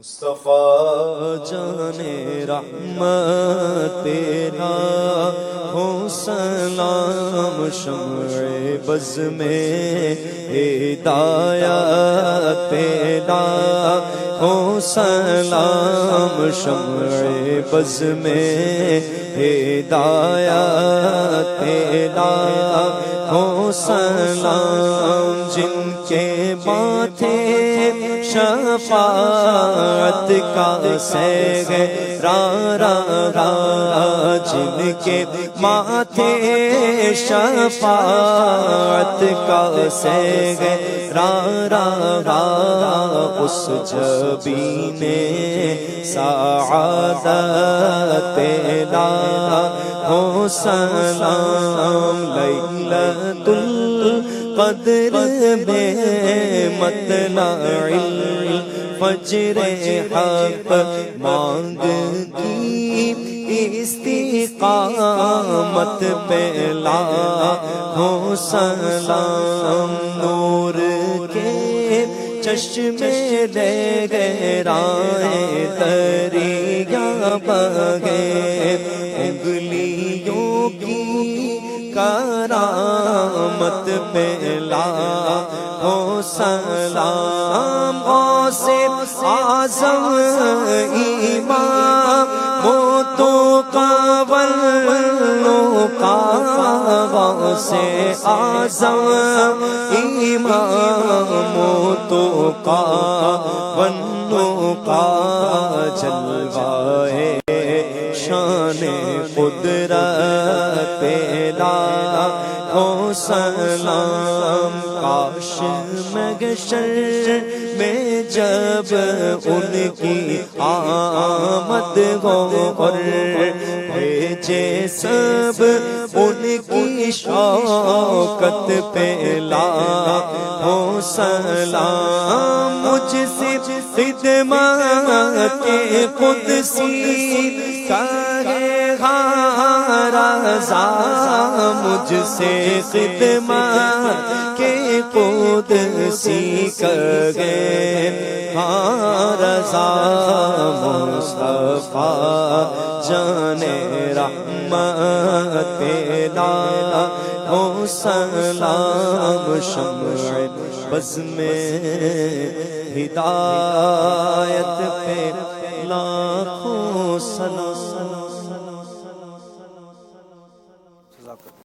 مصطفیٰ جانے رحمت تیرا ہو سلام شمع بز میں ہدایت تیرا ہو سلام شمع بز میں ہدایت تیرا ہو سلام جن کے ماتھے شفاعت کا سیگ را جن کے ماتھے شفاعت کا سیگ را اس جبین سعادت تیرا ہو سلام لیلۃ القدر میں مطلع الفجر حق مانگتی استقامت پہ لاکھوں سلام نور کے چشمے دے گہرائے دریا بہے انگلیوں کی کرامت پہ لاکھوں سلام غوث اعظم امام موتوں کا ولو کا غوث اعظم امام موتوں کا ولو کا جلوہ شان قدرت تیرا ہو سلام کاش محشر میں جب ان کی آمد ہو اور بھیجے سب ان کی شوکت پہ لاکھوں سلام مجھ سے خدمت قدسی کہے رضا مجھ سے خدمت کے قدسی کہے رضا مصطفیٰ جانے رحمت تیرا ہو سلام شمع بز میں ہدایت پہ لاکھوں سلام